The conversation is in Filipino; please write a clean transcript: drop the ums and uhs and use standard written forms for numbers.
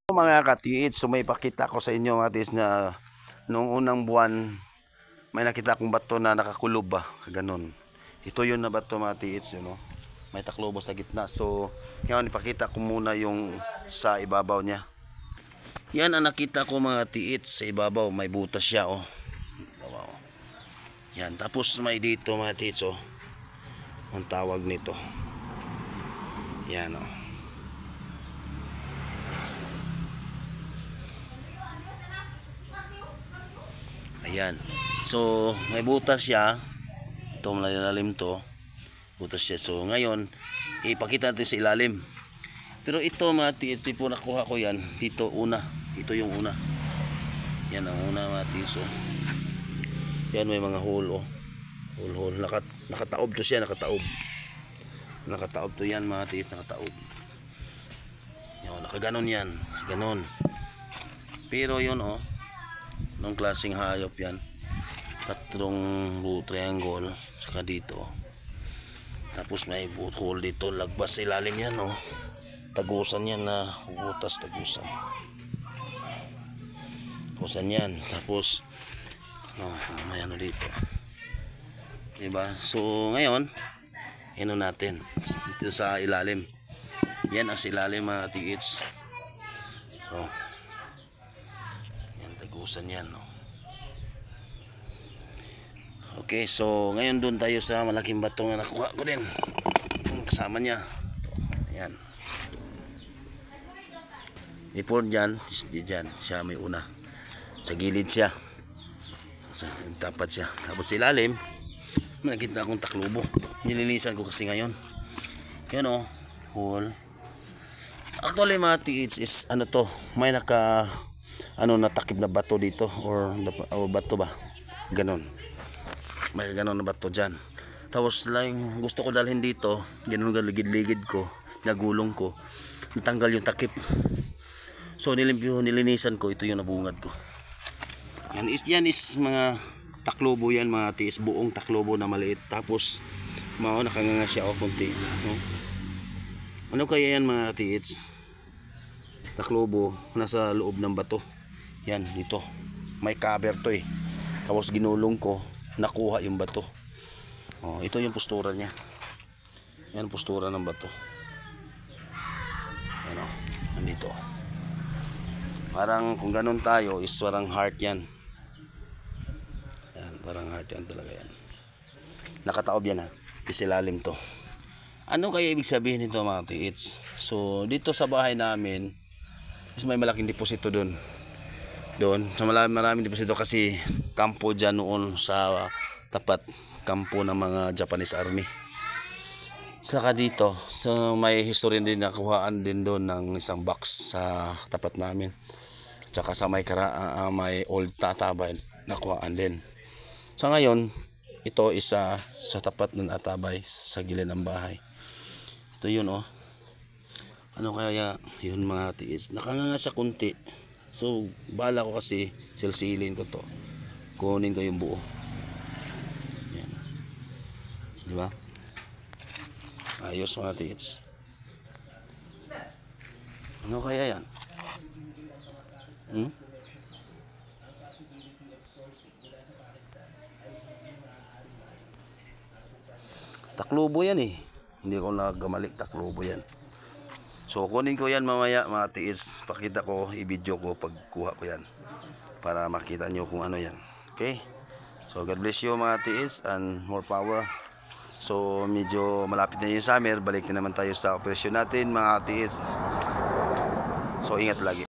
Mga katiits, so may pakita ko sa inyo mga katiits na noong unang buwan may nakita akong bato na nakakulob ba, ganun. Ito yun na bato mga katiits, yun, no? May taklobo sa gitna. So ngayon ipakita ko muna yung sa ibabaw niya. Yan ang nakita ko mga katiits, sa ibabaw may butas siya, oh. Wow. Yan, tapos may dito mga katiits, oh. Ang tawag nito. Yan, oh. Ayan. So, may butas siya. Ito, malalim to. Butas siya. So, ngayon, ipakita natin sa ilalim. Pero ito, mga tiis, tipo nakuha ko yan. Dito, una. Ito yung una. Yan ang una, mga tiis, oh. Yan, may mga hole, oh. Hole. Nakataob to siya, nakataob. Nakataob to yan, mga tiis, nakataob. Yan, nakaganon yan. Ganon. Pero yun, oh. Nung klaseng hayop yan, tatlong triangle saka dito, tapos may hole dito, lagbas sa ilalim yan, oh. Tagusan yan na butas, tagusan yan, tapos may ano dito, diba? So ngayon ino natin dito sa ilalim, yan ang sa ilalim mga tiits. So tagusan yan, no? Okay, so ngayon doon tayo sa malaking bato na nakuha ko din, kasama niya. Ayan, ipon dyan, siya may una, sa gilid siya, tapat siya, tapos sa ilalim may nakita akong taklobo, nilinisan ko kasi ngayon. Yan, oh, hole. Actually mga tiits is ano to, may natakip na bato dito, or bato ba, ganon, may ganon na bato dyan. Tapos lang gusto ko dalhin dito, ganon ligid-ligid ko, nagulong ko, natanggal yung takip. So nilinisan ko, ito yung nabungad ko. Yan is mga taklobo yan mga tiis, buong taklobo na maliit. Tapos nakanganga siya, konti, no? Ano kaya yan mga tiits? Taklobo nasa loob ng bato. Yan, dito may cover to, eh. Tapos ginulong ko, nakuha yung bato. Ito yung postura niya. Yan, postura ng bato. Yan, nandito. Parang kung ganun tayo, is parang heart yan. Yan, parang heart yan talaga yan. Nakataob yan, ha. Isilalim to. Ano kaya ibig sabihin nito mga tiits? So dito sa bahay namin is may malaking deposito doon. So maraming deposito kasi kampo dyan noon sa tapat, kampo ng mga Japanese Army. Saka dito, so may history din, nakuhaan din doon ng isang box sa tapat namin. Tsaka sa may old tatabay, nakuhaan din. So ngayon, ito isa sa tapat ng atabay sa gilid ng bahay. Ito yun, oh. Ano kaya yun mga tiis? Nakanganga siya kunti. So bala ko kasi silsilin ko to, kunin ko yung buo. Yan, diba? Ayos mga tiis. Ano kaya yan? Taklobo yan, eh. Hindi ko nagamali, taklobo yan. So kunin ko yan mamaya mga tiis, pakita ko, i-video ko pagkuha ko yan para makita nyo kung ano yan. Okay, so God bless you mga tiis and more power. So medyo malapit na yung summer, balik na naman tayo sa operasyon natin mga tiis. So ingat lagi.